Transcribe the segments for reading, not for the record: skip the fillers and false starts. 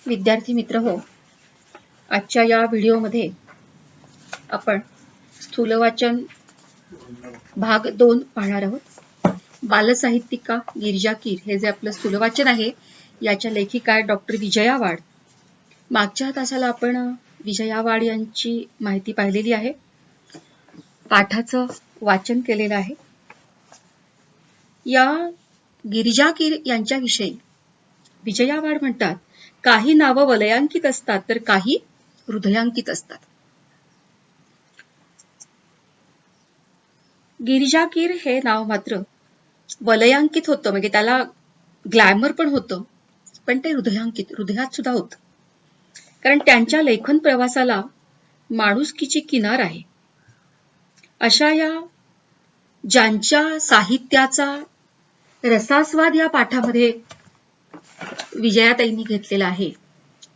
विद्यार्थी मित्र हो, आजच्या या व्हिडिओमध्ये आपण स्थूलवाचन भाग 2 पाहणार आहोत. बालसाहित्यिका गिरिजा कीर हे जे आपलं स्थूलवाचन आहे, याच्या लेखिका आहेत डॉक्टर विजया वाड. मागच्या तासाला आपण विजया वाड यांची माहिती पाहिलेली आहे. पाठाचं वाचन केलेलं आहे. या गिरिजा कीर यांच्याविषयी विजया वाड म्हणतात, काही नावं वलयांकित असतात तर काही हृदयांकित असतात. गिरिजा कीर हे नाव मात्र वलयांकित होतं, म्हणजे त्याला ग्लॅमर पण होतं, पण ते हृदयात सुद्धा होतं. कारण त्यांच्या लेखन प्रवासाला माणुसकीची किनार आहे. अशा या ज्यांच्या साहित्याचा रसास्वाद या पाठामध्ये विजयाताईंनी घेतलेला आहे,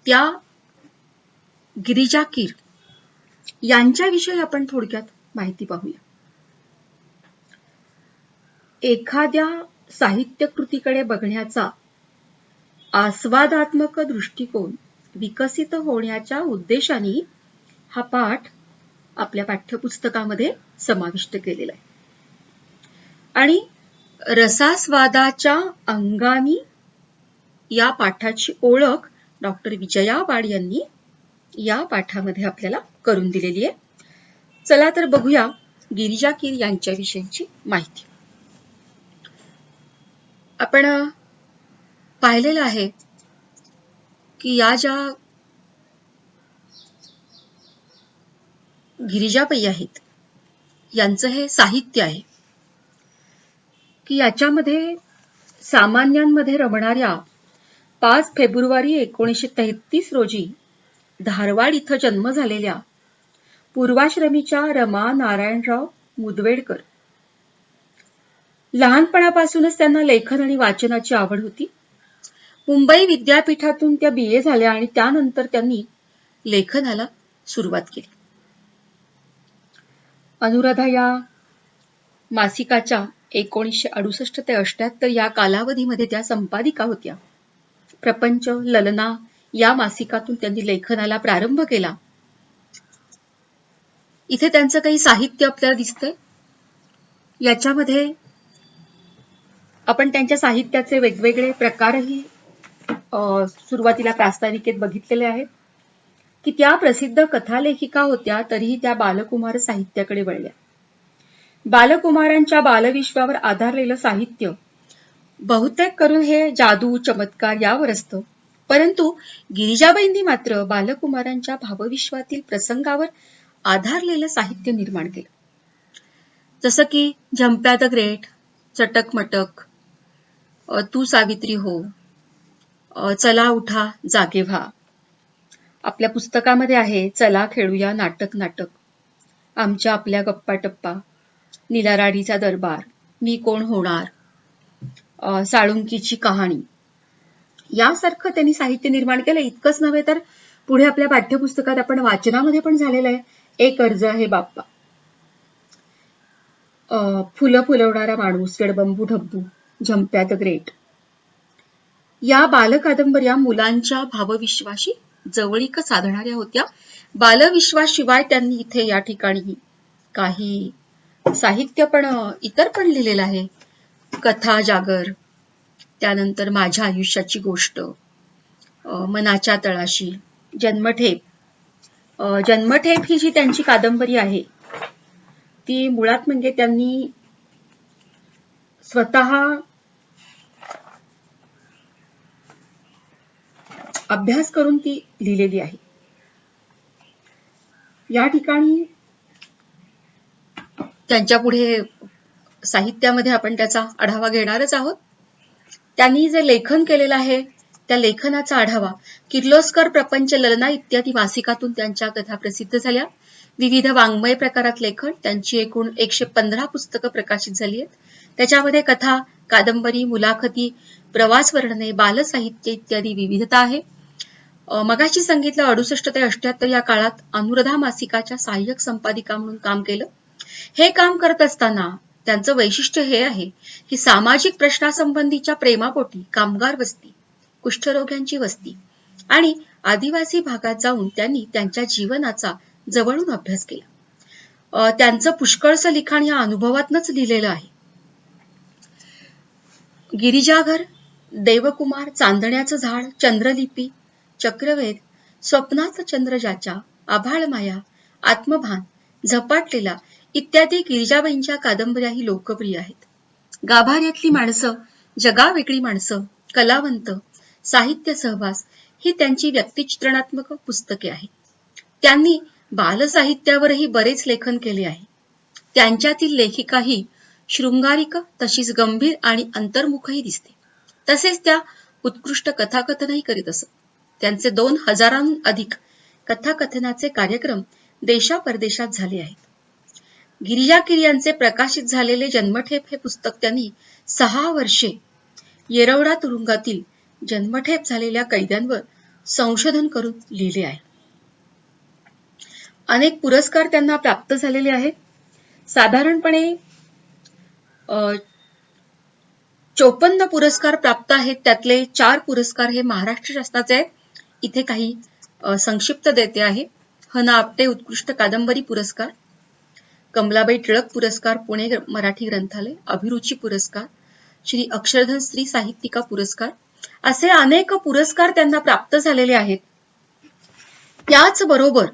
त्या गिरिजा कीर यांच्याविषयी आपण थोडक्यात माहिती पाहूया. एखाद्या साहित्य कृतीकडे बघण्याचा आस्वादात्मक दृष्टिकोन विकसित होण्याच्या उद्देशाने हा पाठ आपल्या पाठ्यपुस्तकामध्ये समाविष्ट केलेला आहे. आणि रसास्वादाच्या अंगाने या पाठाची ओळख डॉक्टर विजया वाड यांनी या पाठामध्ये आपल्याला करून दिलेली आहे. चला तर बघूया गिरिजा कीर यांच्याविषयीची माहिती. आपण पाहिलेलं आहे की या ज्या गिरिजाबाई आहेत, यांचं हे साहित्य आहे की याच्यामध्ये सामान्यांमध्ये रमणाऱ्या 5 फेब्रुवारी 1933 रोजी धारवाड इथं जन्म झालेल्या पूर्वाश्रमीच्या रमा नारायणराव मुदवेडकर. लहानपणापासूनच त्यांना लेखन आणि वाचनाची आवड होती. मुंबई विद्यापीठातून त्या BA झाल्या आणि त्यानंतर त्यांनी लेखनाला सुरुवात केली. अनुराधा या मासिकाच्या 1968 ते 78 या कालावधीमध्ये त्या संपादिका होत्या. प्रपंच, ललना या मासिकातून त्यांनी लेखनाला प्रारंभ केला. इथे त्यांचं काही साहित्य आपल्याला दिसतंय. याच्यामध्ये आपण त्यांच्या साहित्याचे वेगवेगळे प्रकारही सुरुवातीला प्रास्ताविकेत बघितलेले आहेत की त्या प्रसिद्ध कथालेखिका होत्या, तरीही त्या बालकुमार साहित्याकडे वळल्या. बालकुमारांच्या बालविश्वावर आधारलेलं साहित्य बहुतेक करून हे जादू, चमत्कार यावर असतं, परंतु गिरिजाबाईंनी मात्र बालकुमारांच्या भावविश्वातील प्रसंगावर आधारलेलं साहित्य निर्माण केलं. जसं की झंप्या द ग्रेट, चटक मटक, तू सावित्री हो, चला उठा जागे व्हा. आपल्या पुस्तकामध्ये आहे चला खेळूया नाटक नाटक, आमच्या आपल्या गप्पा टप्पा, नीलाराणीचा दरबार, मी कोण होणार, साळुंकीची कहाणी. यासारखं त्यांनी साहित्य निर्माण केलं. इतकंच नव्हे तर पुढे आपल्या पाठ्यपुस्तकात आपण वाचनामध्ये पण झालेलं आहे एक अर्ज आहे बाप्पा, फुलं फुलवणारा माणूस, गडबंबू ढब्बू, झंप्या द ग्रेट. या बालकादंबऱ्या मुलांच्या भावविश्वाशी जवळीक साधणाऱ्या होत्या. बालविश्वाशिवाय त्यांनी इथे या ठिकाणी काही साहित्य पण इतर पण लिहिलेलं आहे. कथा जागर, त्यानंतर माझ्या आयुष्याची गोष्ट, मनाच्या तळाशी, जन्मठेप. जन्मठेप ही जी त्यांची कादंबरी आहे ती मुळात म्हणजे त्यांनी स्वतः अभ्यास करून ती लिहिलेली आहे. या ठिकाणी त्यांच्या पुढे साहित्यामध्ये आपण त्याचा आढावा घेणारच आहोत. त्यांनी जे लेखन केलेलं आहे त्या लेखनाचा आढावा किर्लोस्कर, प्रपंच, ललना इत्यादी मासिकातून त्यांच्या कथा प्रसिद्ध झाल्या. विविध वाङ्मय प्रकारात लेखन, त्यांची एकूण 115 पुस्तकं प्रकाशित झाली आहेत. त्याच्यामध्ये कथा, कादंबरी, मुलाखती, प्रवास वर्णने, बालसाहित्य इत्यादी विविधता आहे. मगाशी सांगितलं 68 ते 78 या काळात अनुराधा मासिकाच्या सहाय्यक संपादिका म्हणून काम केलं. हे काम करत असताना त्यांचं वैशिष्ट्य हे आहे की सामाजिक प्रश्नासंबंधीच्या प्रेमापोटी कामगार वस्ती, कुष्ठरोग्यांची वस्ती आणि आदिवासी भागात जाऊन त्यांनी त्यांच्या जीवनाचा जवळून अभ्यास केला. त्यांचं पुष्कळसं लिखाण या अनुभवातनच लिहिलेलं आहे. गिरिजाघर, देवकुमार, चांदण्याचं झाड, चंद्रलिपी, चक्रवेध, स्वप्नात चंद्र ज्याच्या, आभाळमाया, आत्मभान, झपाटलेला इत्यादी गिरिजाबाईंच्या कादंबऱ्याही लोकप्रिय आहेत. गाभाऱ्यातली माणसं, जगावेगळी माणसं, कलावंत, साहित्य सहवास ही त्यांची व्यक्तिचित्रणात्मक पुस्तके आहेत. त्यांनी बालसाहित्यावरही बरेच लेखन केले आहे. त्यांच्यातील लेखिका ही शृंगारिक तशीच गंभीर आणि अंतर्मुखही दिसते. तसेच त्या उत्कृष्ट कथाकथनही करीत असत. त्यांचे 2000हून अधिक कथाकथनाचे कार्यक्रम देशापरदेशात झाले आहेत. गिरिजा किरी यांचे प्रकाशित झालेले जन्मठेप हे पुस्तक त्यांनी 6 वर्षे येरवडा तुरुंगातील जन्मठेप झालेल्या कैद्यांवर संशोधन करून लिहिले आहे. अनेक पुरस्कार त्यांना प्राप्त झालेले आहेत. साधारणपणे 54 पुरस्कार प्राप्त आहेत. त्यातले 4 पुरस्कार हे महाराष्ट्र शासनाचे आहेत. इथे काही संक्षिप्त देते आहे. ह.ना. आपटे उत्कृष्ट कादंबरी पुरस्कार, कमलाबाई टिळक पुरस्कार पुणे मराठी ग्रंथालय, अभिरुची पुरस्कार, श्री अक्षरधन स्त्री साहित्यिका पुरस्कार, असे अनेक पुरस्कार त्यांना प्राप्त झालेले आहेत. त्याचबरोबर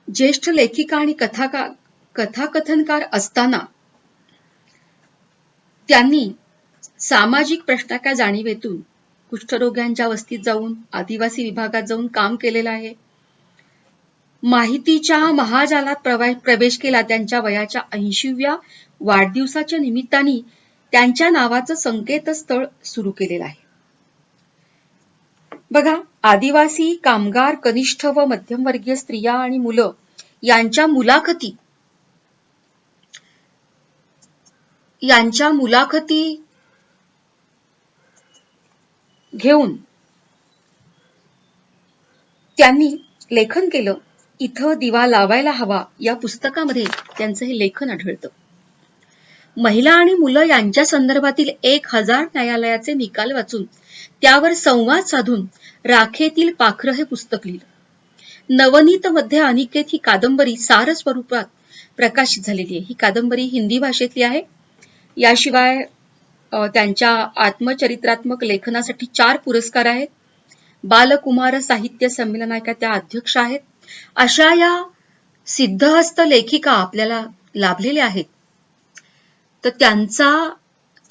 ज्येष्ठ लेखिका आणि कथाकथनकार असताना त्यांनी सामाजिक प्रश्नाच्या जाणीवेतून कुष्ठरोग्यांच्या वस्तीत जाऊन, आदिवासी विभागात जाऊन काम केलेलं आहे. माहितीच्या महाजालात प्रवेश केला. त्यांच्या वयाच्या 80व्या वाढदिवसाच्या निमित्ताने त्यांच्या नावाचं संकेतस्थळ सुरू केलेलं आहे. बघा, आदिवासी, कामगार, कनिष्ठ व मध्यमवर्गीय स्त्रिया आणि मुलं यांच्या मुलाखती घेऊन त्यांनी लेखन केलं. इथं दिवा लावायला हवा या पुस्तकामध्ये त्यांचं हे लेखन आढळतं. महिला आणि मुलं यांच्या संदर्भातील 1000 न्यायालयाचे निकाल वाचून त्यावर संवाद साधून राखेतील पाखरं हे पुस्तक लिहिलं. नवनीत मध्ये अनिकेत ही कादंबरी सार स्वरूपात प्रकाशित झालेली आहे. ही कादंबरी हिंदी भाषेतली आहे. याशिवाय त्यांच्या आत्मचरित्रात्मक लेखनासाठी 4 पुरस्कार आहेत. बालकुमार साहित्य संमेलनाच्या त्या अध्यक्ष आहेत. अशा या सिद्धहस्त लेखिका आपल्याला लाभलेल्या आहेत. तर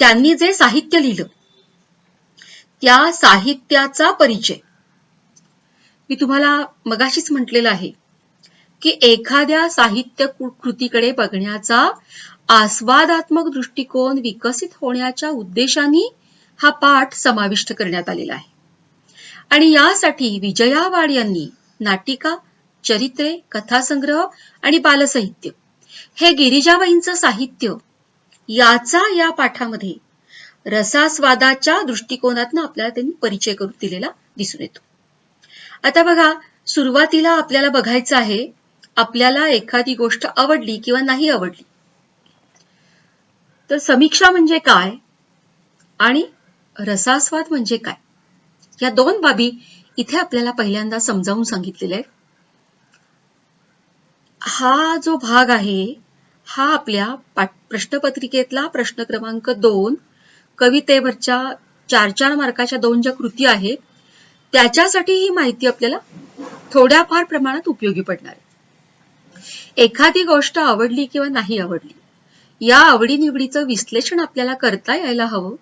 त्यांनी जे साहित्य लिहिलं त्या साहित्याचा परिचय मी तुम्हाला मगाशीच म्हटलेलं आहे की एखाद्या साहित्य कृतीकडे बघण्याचा आस्वादात्मक दृष्टिकोन विकसित होण्याच्या उद्देशाने हा पाठ समाविष्ट करण्यात आलेला आहे. आणि यासाठी विजया वाड यांनी नाटिका, चरित्रे, कथासंग्रह आणि बालसाहित्य हे गिरिजाबाईंचं साहित्य याचा या पाठामध्ये रसास्वादाच्या दृष्टिकोनातून आपल्याला त्यांनी परिचय करून दिलेला दिसून येतो. आता बघा, सुरुवातीला आपल्याला बघायचं आहे आपल्याला एखादी गोष्ट आवडली किंवा नाही आवडली तर समीक्षा म्हणजे काय आणि रसास्वाद म्हणजे काय, या 2 बाबी इथे आपल्याला पहिल्यांदा समजावून सांगितलेल्या आहेत. हा जो भाग आहे हा आपल्या प्रश्नपत्रिकेतला प्रश्न क्रमांक 2 कवितेवरच्या 4 मार्काच्या 2 ज्या कृती आहेत त्याच्यासाठी ही माहिती आपल्याला थोड्याफार प्रमाणात उपयोगी पडणार आहे. एखादी गोष्ट आवडली किंवा नाही आवडली या आवडीनिवडीचं विश्लेषण आपल्याला करता यायला हवं.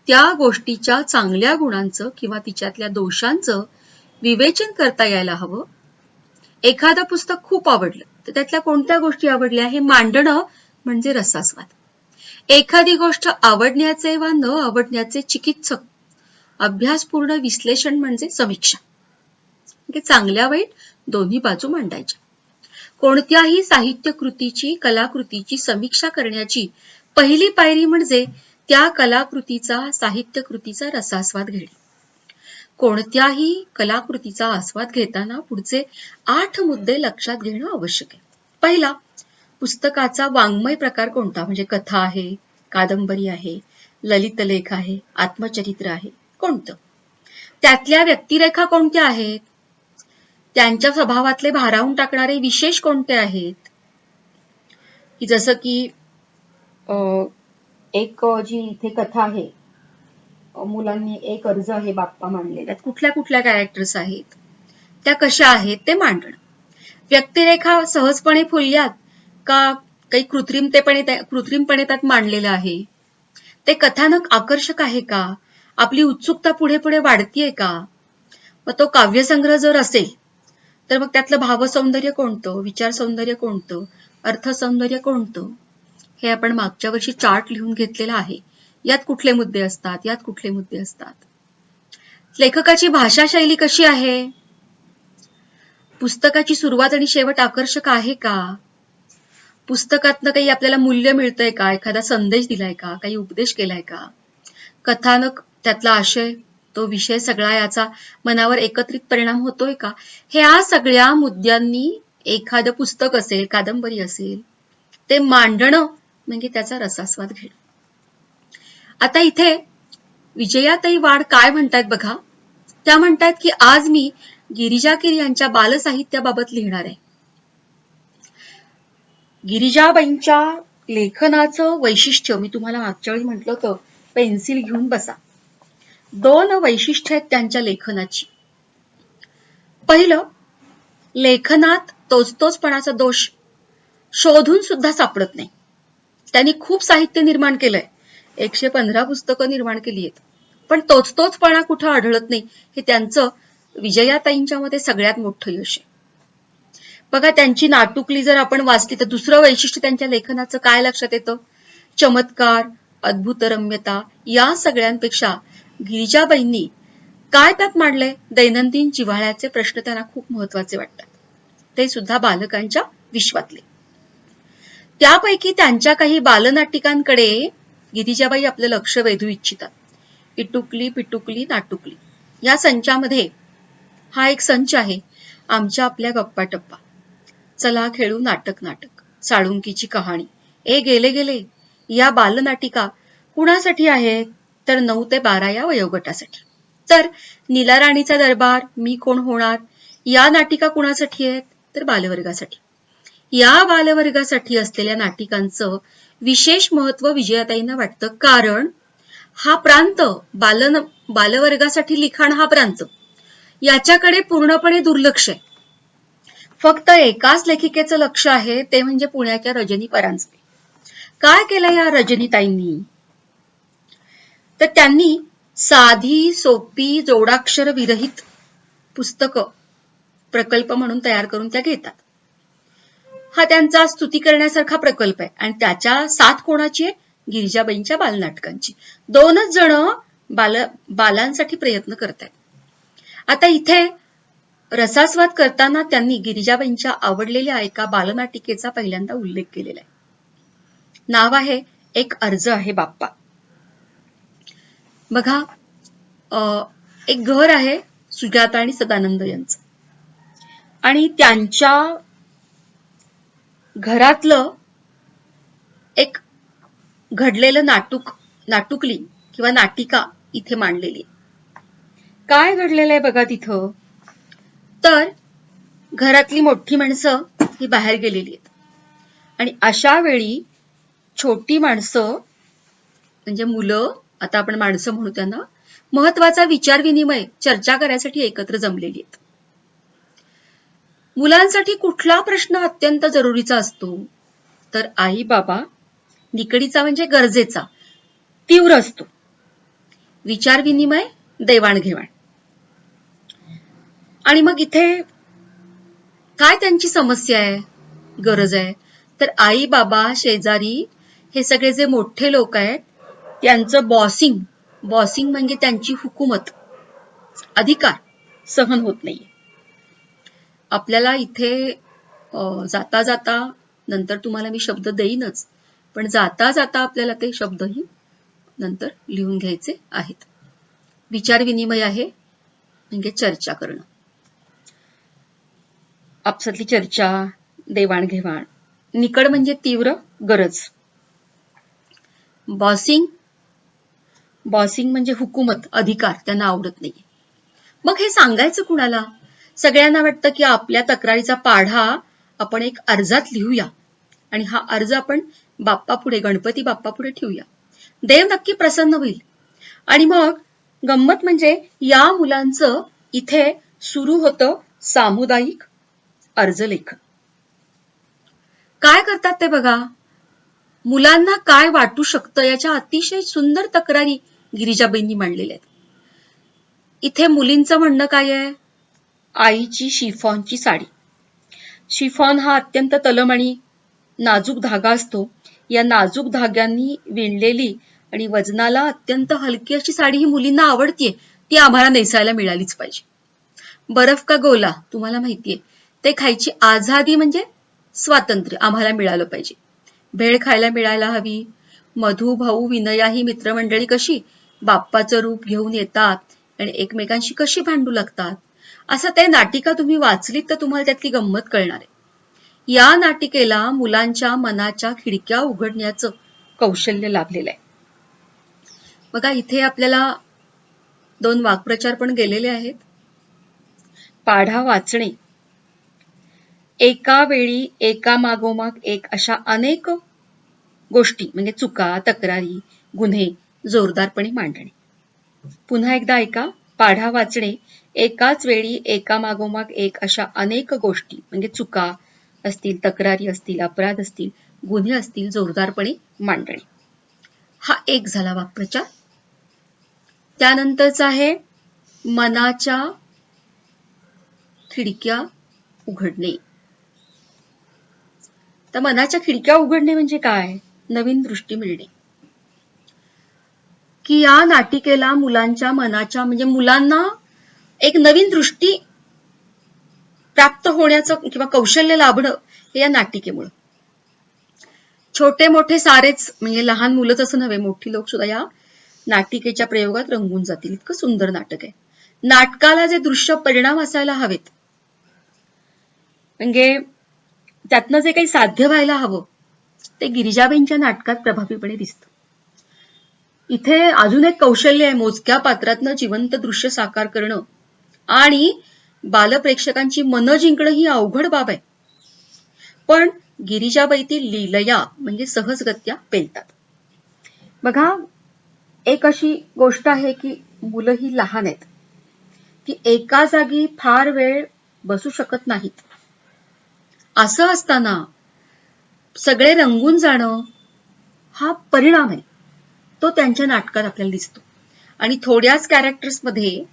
त्या गोष्टीच्या चांगल्या गुणांचं किंवा तिच्यातल्या दोषांचं विवेचन करता यायला हवं. एखादं पुस्तक खूप आवडलं तर त्यातल्या कोणत्या गोष्टी आवडल्या हे मांडणं म्हणजे रसास्वाद. एखादी गोष्ट आवडण्याचे वा न आवडण्याचे चिकित्सक अभ्यासपूर्ण विश्लेषण म्हणजे समीक्षा. चांगल्या वाईट दोन्ही बाजू मांडायच्या. कोणत्याही साहित्य कृतीची, कलाकृतीची समीक्षा करण्याची पहिली पायरी म्हणजे त्या कलाकृतीचा, साहित्य कृतीचा रसास्वाद घेणे. कोणत्याही कलाकृतीचा आस्वाद घेताना पुढचे 8 मुद्दे लक्षात घेणं आवश्यक आहे. पहिला, पुस्तकाचा वाङ्मय प्रकार कोणता, म्हणजे कथा आहे, कादंबरी आहे, ललित लेख आहे, आत्मचरित्र आहे, कोणतं? त्यातल्या व्यक्तिरेखा कोणत्या आहेत? त्यांच्या स्वभावातले भारावून टाकणारे विशेष कोणते आहेत? की जसं की एक जी इथे कथा आहे, मुलांनी एक अर्ज आहे बाप्पा मांडले, त्यात कुठल्या कुठल्या कॅरेक्टर्स आहेत, त्या कशा आहेत ते मांडणं. व्यक्तिरेखा सहजपणे फुलल्यात का काही कृत्रिमपणे त्यात मांडलेलं आहे? ते कथानक आकर्षक आहे का? आपली उत्सुकता पुढे पुढे वाढतीये का? मग तो काव्यसंग्रह जर असेल तर मग त्यातलं भावसौंदर्य कोणतं, विचार सौंदर्य कोणतं, अर्थसौंदर्य कोणतं, हे आपण मागच्या वर्षी चार्ट लिहून घेतलेला आहे. यात कुठले मुद्दे असतात, यात कुठले मुद्दे असतात. लेखकाची भाषा शैली कशी आहे? पुस्तकाची सुरुवात आणि शेवट आकर्षक आहे का? पुस्तकातनं काही आपल्याला मूल्य मिळतंय का? एखादा संदेश दिलाय का? काही उपदेश केलाय का? कथानक, त्यातला आशय, तो विषय सगळा याचा मनावर एकत्रित परिणाम होतोय का? ह्या सगळ्या मुद्द्यांनी एखादं पुस्तक असेल, कादंबरी असेल, ते मांडणं म्हणजे त्याचा रसास्वाद घेणं. आता इथे विजयाताई वाड काय म्हणतात बघा. त्या म्हणतात की आज मी गिरिजा कीर यांच्या बालसाहित्याबाबत लिहिणार आहे. गिरिजाबाईंच्या लेखनाचं वैशिष्ट्य मी तुम्हाला मागच्या वेळी म्हटलं होतं, पेन्सिल घेऊन बसा. 2 वैशिष्ट्य आहेत त्यांच्या लेखनाची. पहिलं, लेखनात तोचतोचपणाचा दोष शोधून सुद्धा सापडत नाही. त्यांनी खूप साहित्य निर्माण केलंय, 115 पुस्तकं निर्माण केली आहेत, पण तोचतोचपणा कुठं आढळत नाही. हे त्यांचं विजयाताईंच्या मध्ये सगळ्यात मोठं यश आहे. बघा, त्यांची नाटुकली जर आपण वाचली तर दुसरं वैशिष्ट्य त्यांच्या लेखनाचं काय लक्षात येतं? चमत्कार, अद्भुत रम्यता. या सगळ्यांपेक्षा गिरिजाबाईंनी काय त्यात मांडलंय? दैनंदिन जिव्हाळ्याचे प्रश्न त्यांना खूप महत्वाचे वाटतात, ते सुद्धा बालकांच्या विश्वातले. त्यापैकी त्यांच्या काही बालनाटिकांकडे गिरिजाबाई आपलं लक्ष वेधू इच्छितात. इटुकली पिटुकली नाटुकली या संचामध्ये हा एक संच आहे, आमच्या आपल्या गप्पा टप्पा, चला खेळू नाटक नाटक, साळुंकीची कहाणी, ए गेले गेले. या बालनाटिका कुणासाठी आहेत? तर 9 ते 12 या वयोगटासाठी. तर नीला राणीचा दरबार, मी कोण होणार, या नाटिका कुणासाठी आहेत? तर बालवर्गासाठी. या बालवर्गासाठी असलेल्या नाटिकांचं विशेष महत्व विजयाताईंना वाटतं, कारण हा प्रांत, बालवर्गासाठी लिखाण हा प्रांत, याच्याकडे पूर्णपणे दुर्लक्ष आहे. फक्त एकाच लेखिकेचं लक्ष आहे, ते म्हणजे पुण्याच्या रजनी परांजपे. काय केलं या रजनीताईंनी? तर त्यांनी साधी सोपी जोडाक्षर विरहित पुस्तकं प्रकल्प म्हणून तयार करून त्या घेतात. हा त्यांचा स्तुती करण्यासारखा प्रकल्प आहे आणि त्याच्या साथ कोणाची आहे? गिरिजाबाईंच्या बालनाटकांची. 2च जण बालांसाठी प्रयत्न करतायत. आता इथे रसास्वाद करताना त्यांनी गिरिजाबाईंच्या आवडलेल्या एका बालनाटिकेचा पहिल्यांदा उल्लेख केलेला आहे. नाव आहे एक अर्ज आहे बाप्पा. बघा, एक घर आहे सुजाता आणि सदानंद यांचं, आणि त्यांच्या घरातलं एक घडलेलं नाटुकली किंवा नाटिका इथे मांडलेली. काय घडलेलं आहे बघा तिथं? तर घरातली मोठी माणसं ही बाहेर गेलेली आहेत आणि अशा वेळी छोटी माणसं, म्हणजे मुलं, आता आपण माणसं म्हणू त्यांना, महत्वाचा विचार विनिमय, चर्चा करायसाठी एकत्र जमलेली आहेत. मुलांसाठी कुठला प्रश्न अत्यंत जरुरीचा असतो? तर आई बाबा निकडीचा, म्हणजे गरजेचा, तीव्र असतो. विचार विनिमय, देवाणघेवाण. आणि मग इथे काय त्यांची समस्या आहे, गरज आहे? तर आई बाबा, शेजारी, हे सगळे जे मोठे लोक आहेत त्यांचं बॉसिंग म्हणजे त्यांची हुकूमत, अधिकार सहन होत नाहीये. आपल्याला इथे जाता जाता, नंतर तुम्हाला मी शब्द देईनच, पण जाता जाता आपल्याला ते शब्दही नंतर लिहून घ्यायचे आहेत. विचार विनिमय आहे, म्हणजे चर्चा करणं, आपसातली चर्चा, देवाणघेवाण. निकड म्हणजे तीव्र गरज. बॉसिंग, बॉसिंग म्हणजे हुकूमत, अधिकार, त्यांना आवडत नाही. मग हे सांगायचं कुणाला? सगळ्यांना वाटतं की आपल्या तक्रारीचा पाढा आपण एक अर्जात लिहूया आणि हा अर्ज आपण बाप्पापुढे, गणपती बाप्पापुढे ठेवूया. देव नक्की प्रसन्न होईल. आणि मग गंमत म्हणजे या मुलांचं इथे सुरू होतं सामुदायिक अर्जलेखन. काय करतात ते बघा. मुलांना काय वाटू शकतं याच्या अतिशय सुंदर तक्रारी गिरिजाबाईंनी मांडलेल्या आहेत. इथे मुलींचं म्हणणं काय आहे? आईची शिफॉनची साडी. शिफॉन हा अत्यंत तलम आणि नाजूक धागा असतो. या नाजूक धाग्यांनी विणलेली आणि वजनाला अत्यंत हलकी अशी साडी ही मुलींना आवडतीये. ती आम्हाला नेसायला मिळालीच पाहिजे. बर्फ का गोला तुम्हाला माहितीये, ते खायची आझादी म्हणजे स्वातंत्र्य आम्हाला मिळालं पाहिजे. भेळ खायला मिळायला हवी. मधू, भाऊ, विनया ही मित्रमंडळी कशी बाप्पाचं रूप घेऊन येतात आणि एकमेकांशी कशी भांडू लागतात. असं ते नाटिका तुम्ही वाचलीत तर तुम्हाला त्यातली गंमत कळणार आहे. या नाटिकेला मुलांच्या मनाच्या खिडक्या उघडण्याचं कौशल्य लाभलेलं आहे. बघा इथे आपल्याला 2 वाक्प्रचार पण गेलेले आहेत. पाढा वाचणे. एका वेळी एका मागोमाग एक अशा अनेक गोष्टी म्हणजे चुका, तक्रारी, गुन्हे जोरदारपणे मांडणे. पुन्हा एकदा ऐका. पाढा वाचणे. एकाच वेळी एका मागोमाग एक अशा अनेक गोष्टी म्हणजे चुका असतील, तक्रारी असतील, अपराध असतील, गुन्हे असतील जोरदारपणे मांडणे. हा एक झाला वाक्प्रचार. त्यानंतरचा आहे मनाच्या खिडक्या उघडणे. तर मनाच्या खिडक्या उघडणे म्हणजे काय? नवीन दृष्टी मिळणे. की या नाटिकेला मुलांच्या मनाच्या म्हणजे मुलांना एक नवीन दृष्टी प्राप्त होण्याचं किंवा कौशल्य लाभणं हे या नाटिकेमुळे. छोटे मोठे सारेच म्हणजे लहान मुलंच असं नव्हे, मोठी लोक सुद्धा या नाटिकेच्या प्रयोगात रंगून जातील. इतकं सुंदर नाटक आहे. नाटकाला जे दृश्य परिणाम असायला हवेत म्हणजे त्यातनं जे काही साध्य व्हायला हवं ते गिरिजाबाईंच्या नाटकात प्रभावीपणे दिसतं. इथे अजून एक कौशल्य आहे. मोजक्या पात्रातनं जिवंत दृश्य साकार करणं आणि बालप्रेक्षकांची मनं जिंकणं ही अवघड बाब आहे. पण गिरिजाबाई ती लीलया म्हणजे सहजगत्या पेलतात. बघा एक अशी गोष्ट आहे की मुलं ही लहान आहेत, ती एका जागी फार वेळ बसू शकत नाहीत. असं असताना सगळे रंगून जाणं हा परिणाम आहे, तो त्यांच्या नाटकात आपल्याला दिसतो. आणि थोड्याच कॅरेक्टर्समध्ये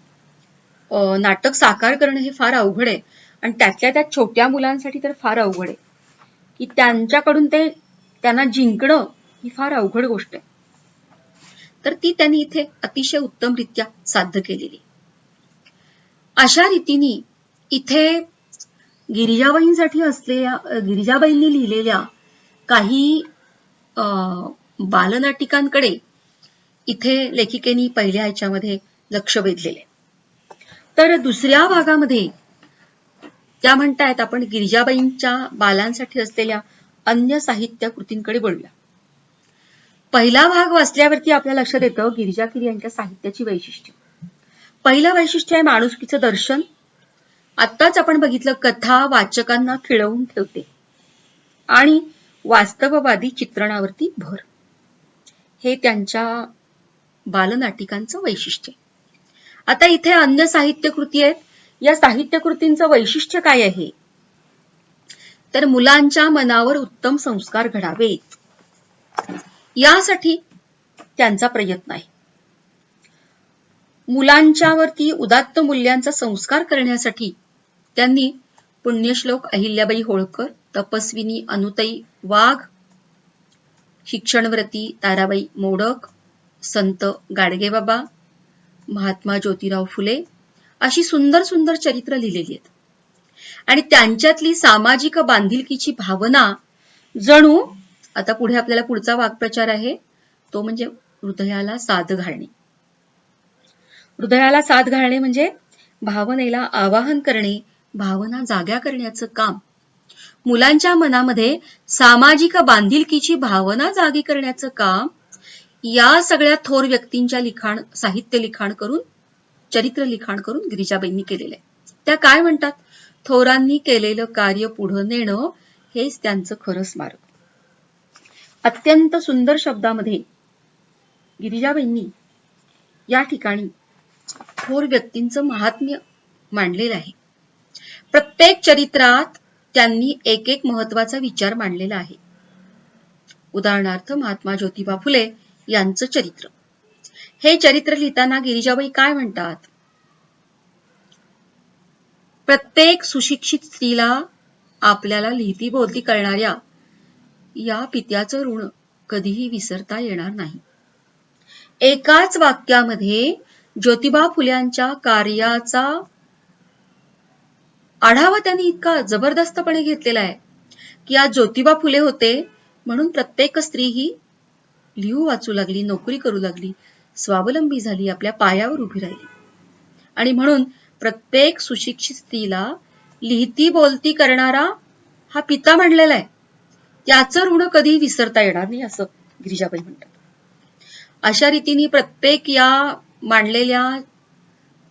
नाटक साकार करणं हे फार अवघड आहे. आणि त्यातल्या त्यात छोट्या मुलांसाठी तर फार अवघड आहे की त्यांच्याकडून ते त्यांना जिंकणं ही फार अवघड गोष्ट आहे. तर ती त्यांनी इथे अतिशय उत्तमरित्या साध्य केलेली. अशा रीतीने इथे गिरिजाबाईंसाठी असलेल्या गिरिजाबाईंनी लिहिलेल्या काही बालनाटिकांकडे इथे लेखिकेनी पहिल्या ह्याच्यामध्ये लक्ष वेधलेले. तर दुसऱ्या भागामध्ये त्या म्हणतायत आपण गिरिजाबाईंच्या बालांसाठी असलेल्या अन्य साहित्य कृतींकडे वळूया. पहिला भाग वाचल्यावरती आपल्या लक्षात येतं गिरिजागिरी यांच्या साहित्याची वैशिष्ट्य. पहिलं वैशिष्ट्य आहे माणुसकीचं दर्शन. आत्ताच आपण बघितलं कथा वाचकांना खिळवून ठेवते आणि वास्तववादी चित्रणावरती भर. हे त्यांच्या बालनाटिकांचं वैशिष्ट्य. आता इथे अन्य साहित्य कृती आहेत. या साहित्य कृतींचं वैशिष्ट्य काय आहे? तर मुलांच्या मनावर उत्तम संस्कार घडावेत यासाठी त्यांचा प्रयत्न आहे. मुलांच्यावरती उदात्त मूल्यांचा संस्कार करण्यासाठी त्यांनी पुण्यश्लोक अहिल्याबाई होळकर, तपस्विनी अनुताई वाघ, शिक्षणव्रती ताराबाई मोडक, संत गाडगेबाबा, महात्मा ज्योतिराव फुले अशी सुंदर सुंदर चरित्र लिहिलेली आहेत. आणि त्यांच्यातली सामाजिक बांधिलकीची भावना जणू, आता पुढे आपल्याला पुढचा वाक्प्रचार आहे तो म्हणजे हृदयाला साद घालणे. हृदयाला साद घालणे म्हणजे भावनेला आवाहन करणे, भावना जाग्या करण्याचं काम, मुलांच्या मनामध्ये सामाजिक बांधिलकीची भावना जागी करण्याचं काम या सगळ्या थोर व्यक्तींच्या लिखाण, साहित्य लिखाण करून, चरित्र लिखाण करून गिरिजाबाईंनी केलेलं आहे. त्या काय म्हणतात? थोरांनी केलेलं कार्य पुढे नेणं हेच त्यांचं खरं स्मारक. अत्यंत सुंदर शब्दामध्ये गिरिजाबाईंनी या ठिकाणी थोर व्यक्तींचं महात्म्य मांडलेलं आहे. प्रत्येक चरित्रात त्यांनी एक एक महत्वाचा विचार मांडलेला आहे. उदाहरणार्थ महात्मा ज्योतिबा फुले यांचं चरित्र. हे चरित्र लिहिताना गिरिजाबाई काय म्हणतात? प्रत्येक सुशिक्षित स्त्रीला आपल्याला लिहिती बोलती कळणाऱ्या या पित्याचं ऋण कधीही विसरता येणार नाही. एकाच वाक्यामध्ये ज्योतिबा फुल्यांच्या कार्याचा आढावा त्यांनी इतका जबरदस्तपणे घेतलेला आहे की आज ज्योतिबा फुले होते म्हणून प्रत्येक स्त्री ही लिहू वाचू लागली, नोकरी करू लागली, स्वावलंबी झाली, आपल्या पायावर उभी राहिली. आणि म्हणून प्रत्येक सुशिक्षित स्त्रीला लिहिती बोलती करणारा हा पिता म्हणलेला आहे. त्याचं ऋण कधी विसरता येणार नाही असं गिरिजाबाई म्हणतात. अशा रीतीने प्रत्येक या मांडलेल्या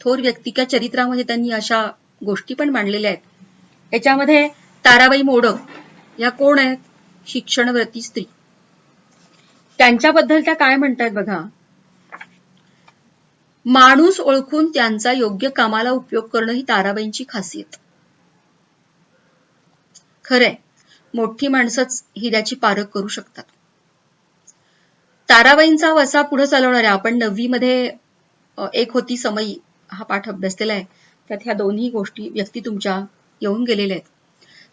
थोर व्यक्तीच्या चरित्रामध्ये त्यांनी अशा गोष्टी पण मांडलेल्या आहेत. याच्यामध्ये ताराबाई मोडक या कोण आहेत? शिक्षणव्रती स्त्री. त्यांच्याबद्दल त्या काय म्हणतात बघा. माणूस ओळखून त्यांचा योग्य कामाला उपयोग करणं ही ताराबाईंची खासियत. खरंय, मोठी माणसंच हिऱ्याची पारख करू शकतात. ताराबाईंचा वसा पुढे चालवणाऱ्या, आपण 9वी मध्ये एक होती समयी हा पाठ अभ्यासलेला आहे. त्यात ह्या दोन्ही गोष्टी व्यक्ती तुमच्या येऊन गेलेल्या आहेत.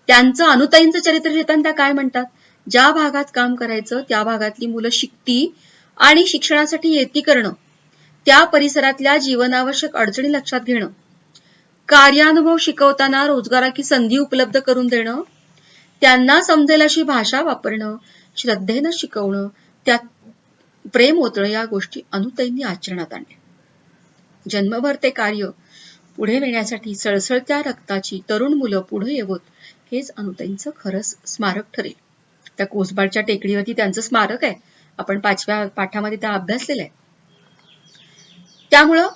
त्यांचं अनुताईंचं चरित्र लिहिताना त्या काय म्हणतात? ज्या भागात काम करायचं त्या भागातली मुलं शिकती आणि शिक्षणासाठी येती करणं, त्या परिसरातल्या जीवनावश्यक अडचणी लक्षात घेणं, कार्यानुभव शिकवताना रोजगाराची संधी उपलब्ध करून देणं, त्यांना समजेल अशी भाषा वापरणं, श्रद्धेनं शिकवणं, त्यात प्रेम ओतणं या गोष्टी अनुताईंनी आचरणात आणल्या. जन्मभर ते कार्य पुढे नेण्यासाठी सळसळत्या रक्ताची तरुण मुलं पुढे येवत हेच अनुताईंचं खरं स्मारक ठरेल. त्या कोसबाडच्या टेकडीवरती त्यांचं स्मारक आहे. आपण 5व्या पाठामध्ये त्या अभ्यासलेलं आहे. त्यामुळं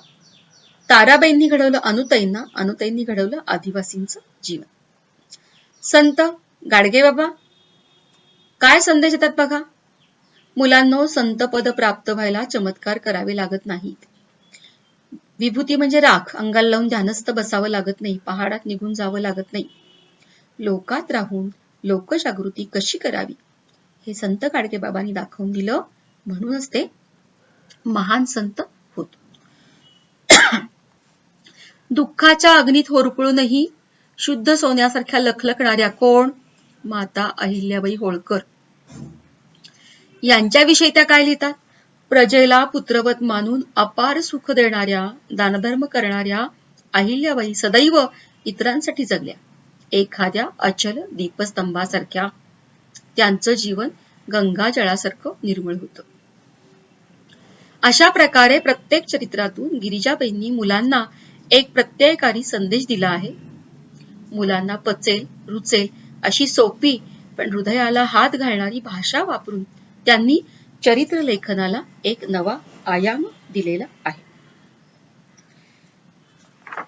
ताराबाईंनी घडवलं अनुताईंना, अनुताईंनी घडवलं आदिवासींचं जीवन. संत गाडगेबाबा काय संदेश देतात बघा. मुलांनो, संतपद प्राप्त व्हायला चमत्कार करावे लागत नाहीत. विभूती म्हणजे राख अंगाला लावून ध्यानस्थ बसावं लागत नाही, पहाडात निघून जावं लागत नाही. लोकात राहून लोकजागृती कशी करावी हे संत गाडगेबाबांनी दाखवून दिलं, म्हणूनच ते महान संत होत. दुःखाच्या अग्नीत होरपळूनही शुद्ध सोन्यासारख्या लखलखणाऱ्या कोण? माता अहिल्याबाई होळकर. यांच्याविषयी त्या काय लिहितात? प्रजेला पुत्रवत मानून अपार सुख देणाऱ्या, दानधर्म करणाऱ्या अहिल्याबाई सदैव इतरांसाठी जगल्या, एखाद्या अचल दीपस्तंभासारख्या. त्यांचं जीवन गंगाजळासारखं निर्मळ होतं. अशा प्रकारे प्रत्येक चरित्रातून गिरिजाबाईंनी मुलांना एक प्रत्ययकारी संदेश दिला आहे. मुलांना पचेल, रुचेल अशी सोपी पण हृदयाला हात घालणारी भाषा वापरून त्यांनी चरित्र लेखनाला एक नवा आयाम दिलेला आहे.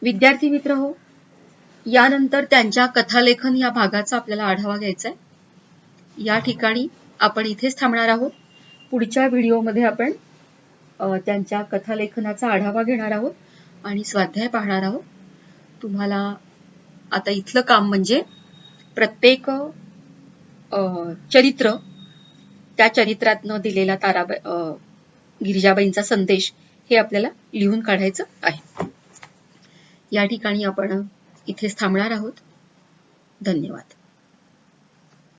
विद्यार्थी मित्र हो, यानंतर त्यांच्या कथालेखन या भागाचा आपल्याला आढावा घ्यायचा आहे. या ठिकाणी आपण इथेच थांबणार आहोत. पुढच्या व्हिडिओमध्ये आपण त्यांच्या कथालेखनाचा आढावा घेणार आहोत आणि स्वाध्याय पाहणार आहोत. तुम्हाला आता इथलं काम म्हणजे प्रत्येक चरित्र, त्या चरित्रातनं दिलेला गिरिजाबाईंचा संदेश हे आपल्याला लिहून काढायचं आहे. या ठिकाणी आपण इथेच थांबणार आहोत. धन्यवाद.